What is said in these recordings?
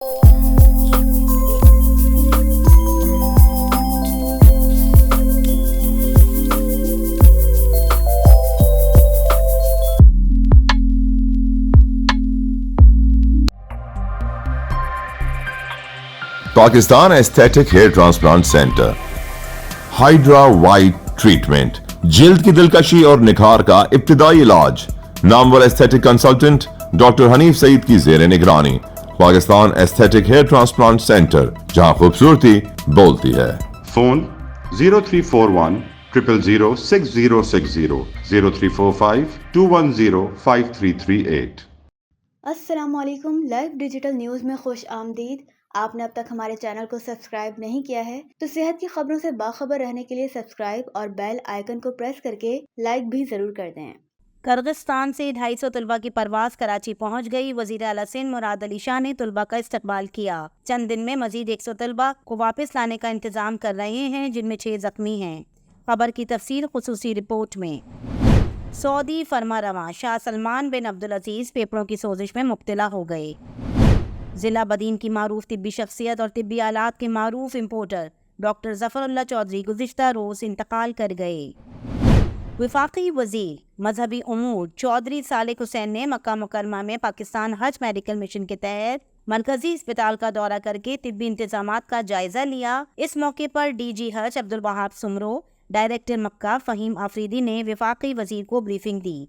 Pakistan aesthetic hair transplant centre, hydra white treatment, جلد کی دلکشی اور نکھار کا ابتدائی علاج۔ نامور aesthetic consultant doctor Hanif Saeed کی زیر نگرانی۔ Pakistan aesthetic hair transplant centre, جہاں خوبصورتی بولتی ہے۔ فون 0341 000 6060 0345 210 5338۔ السلام علیکم، لائیو ڈیجیٹل نیوز میں خوش آمدید۔ آپ نے اب تک ہمارے چینل کو سبسکرائب نہیں کیا ہے تو صحت کی خبروں سے باخبر رہنے کے لیے سبسکرائب اور بیل آئیکن کو پریس کر کے لائک بھی ضرور کر دیں۔ کرغزستان سے 250 طلبہ کی پرواز کراچی پہنچ گئی۔ وزیر اعلیٰ سندھ مراد علی شاہ نے طلبہ کا استقبال کیا۔ چند دن میں مزید 100 طلبہ کو واپس لانے کا انتظام کر رہے ہیں، جن میں 6 زخمی ہیں۔ خبر کی تفصیل خصوصی رپورٹ میں۔ سعودی فرمانروا شاہ سلمان بن عبدالعزیز پھیپھڑوں کی سوزش میں مبتلا ہو گئے۔ ضلع بدین کی معروف طبی شخصیت اور طبی آلات کے معروف امپورٹر ڈاکٹر ظفر اللہ چودھری گزشتہ روز انتقال کر گئے۔ وفاقی وزیر مذہبی امور چودھری صالح حسین نے مکہ مکرمہ میں پاکستان حج میڈیکل مشن کے تحت مرکزی اسپتال کا دورہ کر کے طبی انتظامات کا جائزہ لیا۔ اس موقع پر ڈی جی حج عبدالوہاب سمرو، ڈائریکٹر مکہ فہیم آفریدی نے وفاقی وزیر کو بریفنگ دی۔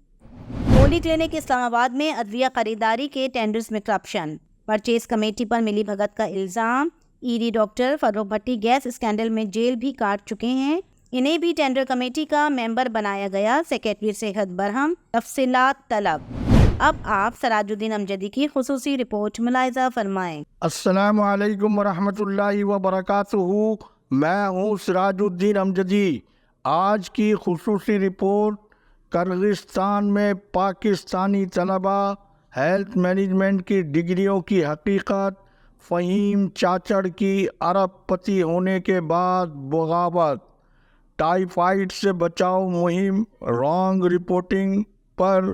پولی کلینک اسلام آباد میں ادویہ خریداری کے ٹینڈرز میں کرپشن، پرچیز کمیٹی پر ملی بھگت کا الزام۔ ای ڈی ڈاکٹر فروخ بھٹی گیس اسکینڈل میں جیل بھی کاٹ چکے ہیں، انہیں بھی ٹینڈر کمیٹی کا ممبر بنایا گیا۔ سیکریٹری صحت برہم، تفصیلات طلب۔ اب آپ سراج الدین امجدی کی خصوصی رپورٹ ملاحظہ فرمائیں۔ السلام علیکم ورحمۃ اللہ وبرکاتہ، میں ہوں سراج الدین امجدی۔ آج کی خصوصی رپورٹ کرغزستان میں پاکستانی طلبہ ہیلتھ مینجمنٹ کی ڈگریوں کی حقیقت، فہیم چاچڑ کی ارب پتی ہونے کے بعد بغاوت، ٹائیفائیڈ سے بچاؤ مہم، رانگ رپورٹنگ پر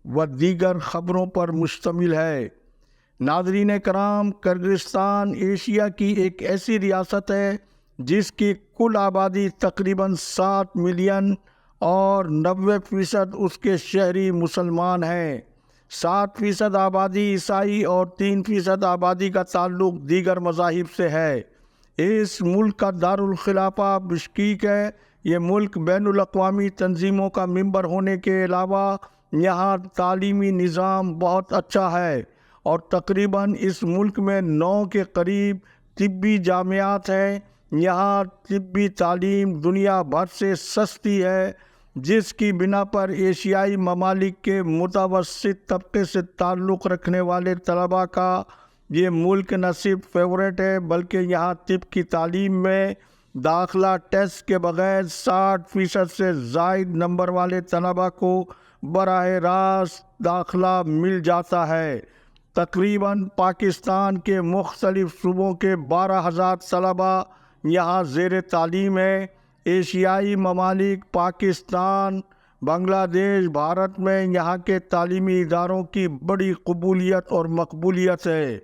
و دیگر خبروں پر مشتمل ہے۔ ناظرین کرام، کرغزستان ایشیا کی ایک ایسی ریاست ہے جس کی کل آبادی تقریباً 7 ملین اور 90% اس کے شہری مسلمان ہیں۔ 7% آبادی عیسائی اور 3% آبادی کا تعلق دیگر مذاہب سے ہے۔ اس ملک کا دارالخلافہ بشکیک ہے۔ یہ ملک بین الاقوامی تنظیموں کا ممبر ہونے کے علاوہ یہاں تعلیمی نظام بہت اچھا ہے اور تقریباً اس ملک میں 9 کے قریب طبی جامعات ہیں۔ یہاں طبی تعلیم دنیا بھر سے سستی ہے، جس کی بنا پر ایشیائی ممالک کے متوسط طبقے سے تعلق رکھنے والے طلباء کا یہ ملک نہ صرف فیورٹ ہے بلکہ یہاں طب کی تعلیم میں داخلہ ٹیسٹ کے بغیر 60% سے زائد نمبر والے طلباء کو براہ راست داخلہ مل جاتا ہے۔ تقریباً پاکستان کے مختلف صوبوں کے 12,000 طلباء یہاں زیر تعلیم ہے۔ ایشیائی ممالک پاکستان، بنگلہ دیش، بھارت میں یہاں کے تعلیمی اداروں کی بڑی قبولیت اور مقبولیت ہے۔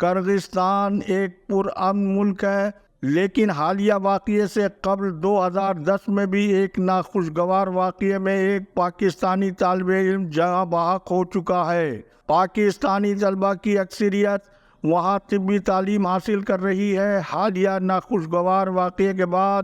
کرغزستان ایک پرامن ملک ہے، لیکن حالیہ واقعے سے قبل 2010 میں بھی ایک ناخوشگوار واقعے میں ایک پاکستانی طالب علم جاں بحق ہو چکا ہے۔ پاکستانی طلباء کی اکثریت وہاں طبی تعلیم حاصل کر رہی ہے۔ حالیہ ناخوشگوار واقعے کے بعد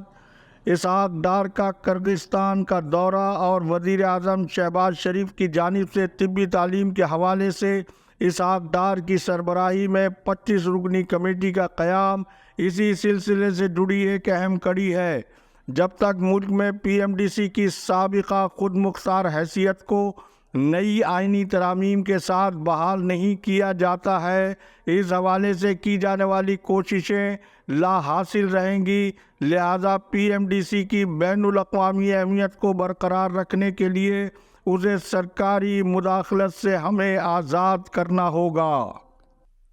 اسحاق ڈار کا کرغزستان کا دورہ اور وزیر اعظم شہباز شریف کی جانب سے طبی تعلیم کے حوالے سے اسحاق ڈار کی سربراہی میں 25 رکنی کمیٹی کا قیام اسی سلسلے سے جڑی ایک اہم کڑی ہے۔ جب تک ملک میں پی ایم ڈی سی کی سابقہ خود مختار حیثیت کو نئی آئینی ترامیم کے ساتھ بحال نہیں کیا جاتا ہے، اس حوالے سے کی جانے والی کوششیں لا حاصل رہیں گی۔ لہذا پی ایم ڈی سی کی بین الاقوامی اہمیت کو برقرار رکھنے کے لیے اسے سرکاری مداخلت سے ہمیں آزاد کرنا ہوگا۔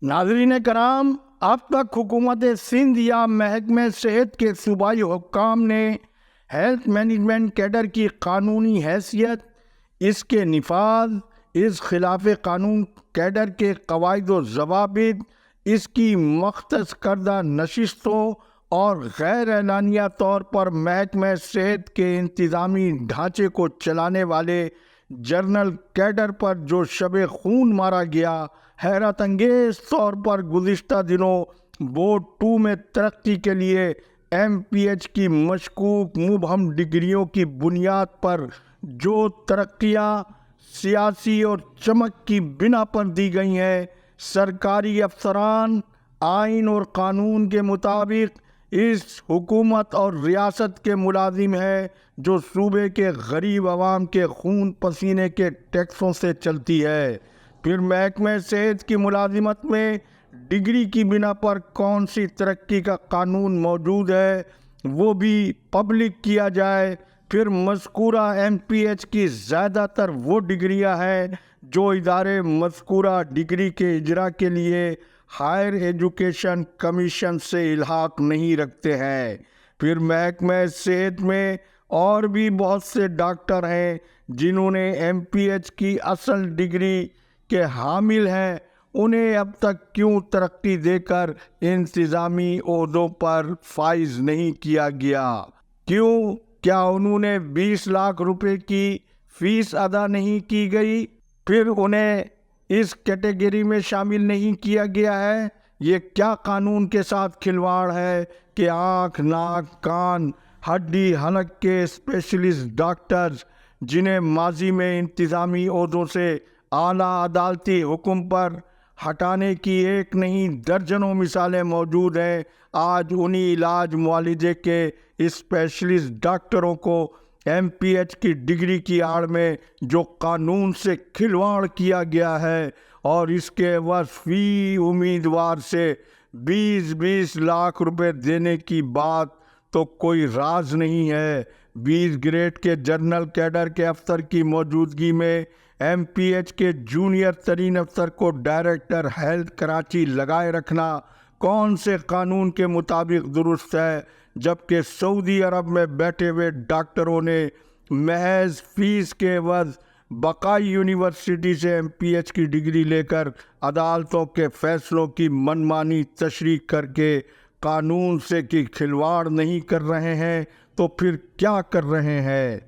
ناظرین کرام، اب تک حکومت سندھ یا محکمہ صحت کے صوبائی حکام نے ہیلتھ مینجمنٹ کیڈر کی قانونی حیثیت، اس کے نفاذ، اس خلاف قانون کیڈر کے قواعد و ضوابط، اس کی مختص کردہ نشستوں اور غیر اعلانیہ طور پر محکمہ صحت کے انتظامی ڈھانچے کو چلانے والے جنرل کیڈر پر جو شب خون مارا گیا، حیرت انگیز طور پر گزشتہ دنوں بورڈ 2 میں ترقی کے لیے MPH کی مشکوک مبہم ڈگریوں کی بنیاد پر جو ترقیاں سیاسی اور چمک کی بنا پر دی گئی ہیں، سرکاری افسران آئین اور قانون کے مطابق اس حکومت اور ریاست کے ملازم ہیں جو صوبے کے غریب عوام کے خون پسینے کے ٹیکسوں سے چلتی ہے۔ پھر محکمہ صحت کی ملازمت میں ڈگری کی بنا پر کون سی ترقی کا قانون موجود ہے وہ بھی پبلک کیا جائے۔ پھر مذکورہ MPH کی زیادہ تر وہ ڈگریاں ہیں جو ادارے مذکورہ ڈگری کے اجرا کے لیے ہائر ایجوکیشن کمیشن سے الحاق نہیں رکھتے ہیں۔ پھر محکمہ صحت میں اور بھی بہت سے ڈاکٹر ہیں جنہوں نے MPH کی اصل ڈگری کے حامل ہیں، انہیں اب تک کیوں ترقی دے کر انتظامی عہدوں پر فائز نہیں کیا گیا؟ کیوں؟ کیا انہوں نے 20 لاکھ روپے کی فیس ادا نہیں کی گئی؟ پھر انہیں اس کیٹیگری میں شامل نہیں کیا گیا ہے؟ یہ کیا قانون کے ساتھ کھلواڑ ہے کہ آنکھ، ناک، کان، ہڈی، حلق کے اسپیشلسٹ ڈاکٹرز جنہیں ماضی میں انتظامی عہدوں سے اعلیٰ عدالتی حکم پر ہٹانے کی ایک نہیں درجنوں مثالیں موجود ہیں، آج انہی علاج معالجے کے اسپیشلسٹ ڈاکٹروں کو MPH کی ڈگری کی آڑ میں جو قانون سے کھلواڑ کیا گیا ہے اور اس کے عوض فی امیدوار سے 20 لاکھ روپے دینے کی بات تو کوئی راز نہیں ہے۔ 20 گریڈ کے جنرل کیڈر کے افسر کی موجودگی میں MPH کے جونیئر ترین افسر کو ڈائریکٹر ہیلتھ کراچی لگائے رکھنا کون سے قانون کے مطابق درست ہے، جبکہ سعودی عرب میں بیٹھے ہوئے ڈاکٹروں نے محض فیس کے عوض بقائی یونیورسٹی سے MPH کی ڈگری لے کر عدالتوں کے فیصلوں کی منمانی تشریح کر کے قانون سے کی کھلواڑ نہیں کر رہے ہیں تو پھر کیا کر رہے ہیں؟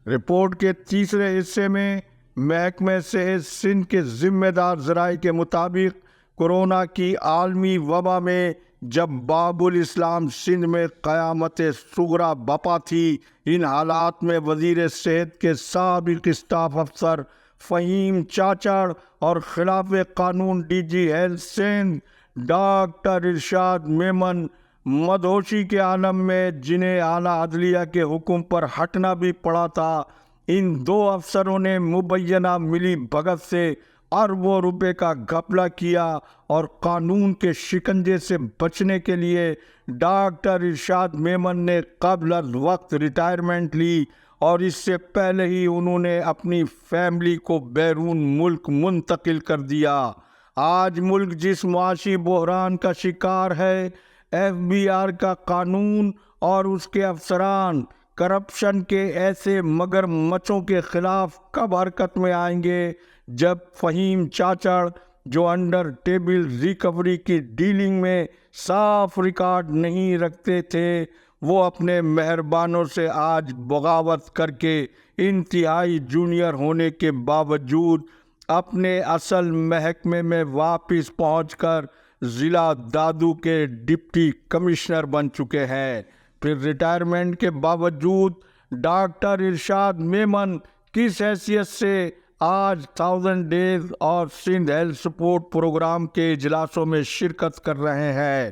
رپورٹ کے تیسرے حصے میں محکمہ صحت سندھ کے ذمہ دار ذرائع کے مطابق کورونا کی عالمی وبا میں جب باب الاسلام سندھ میں قیامت صغریٰ بپا تھی، ان حالات میں وزیر صحت کے سابق اسٹاف افسر فہیم چاچڑ اور خلاف قانون DG ہیلتھ سندھ ڈاکٹر ارشاد میمن مدہوشی کے عالم میں جنہیں اعلیٰ عدلیہ کے حکم پر ہٹنا بھی پڑا تھا، ان دو افسروں نے مبینہ ملی بھگت سے اربوں روپے کا گھپلہ کیا اور قانون کے شکنجے سے بچنے کے لیے ڈاکٹر ارشاد میمن نے قبل از وقت ریٹائرمنٹ لی اور اس سے پہلے ہی انہوں نے اپنی فیملی کو بیرون ملک منتقل کر دیا۔ آج ملک جس معاشی بحران کا شکار ہے، FBR کا قانون اور اس کے افسران کرپشن کے ایسے مگر مچوں کے خلاف کب حرکت میں آئیں گے جب فہیم چاچڑ جو انڈر ٹیبل ریکوری کی ڈیلنگ میں صاف ریکارڈ نہیں رکھتے تھے، وہ اپنے مہربانوں سے آج بغاوت کر کے انتہائی جونیئر ہونے کے باوجود اپنے اصل محکمے میں واپس پہنچ کر ضلع دادو کے ڈپٹی کمشنر بن چکے ہیں۔ پھر ریٹائرمنٹ کے باوجود ڈاکٹر ارشاد میمن کس حیثیت سے آج 1000 ڈیز اور سندھ ہیلتھ سپورٹ پروگرام کے اجلاسوں میں شرکت کر رہے ہیں؟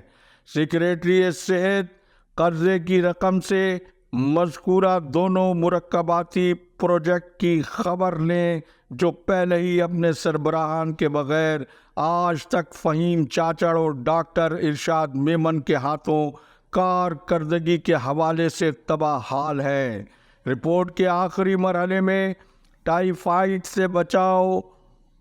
سیکریٹری صحت قرضے کی رقم سے مذکورہ دونوں مرکباتی پروجیکٹ کی خبر لیں جو پہلے ہی اپنے سربراہان کے بغیر آج تک فہیم چاچڑ اور ڈاکٹر ارشاد میمن کے ہاتھوں کارکردگی کے حوالے سے تباہ حال ہے۔ رپورٹ کے آخری مرحلے میں ٹائیفائڈ سے بچاؤ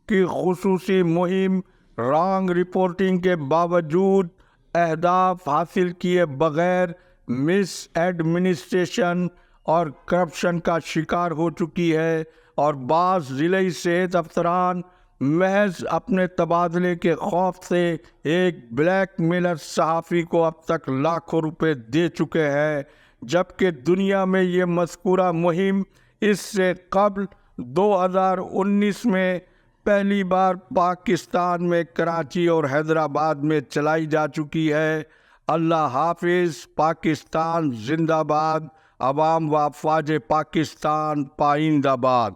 کی خصوصی مہم رانگ رپورٹنگ کے باوجود اہداف حاصل کیے بغیر مس ایڈمنسٹریشن اور کرپشن کا شکار ہو چکی ہے اور بعض ضلعی صحت افسران محض اپنے تبادلے کے خوف سے ایک بلیک میلر صحافی کو اب تک لاکھوں روپے دے چکے ہیں، جبکہ دنیا میں یہ مذکورہ مہم اس سے قبل 2019 میں پہلی بار پاکستان میں کراچی اور حیدرآباد میں چلائی جا چکی ہے۔ اللہ حافظ۔ پاکستان زندہ باد۔ عوام و افواج پاکستان پائندہ باد۔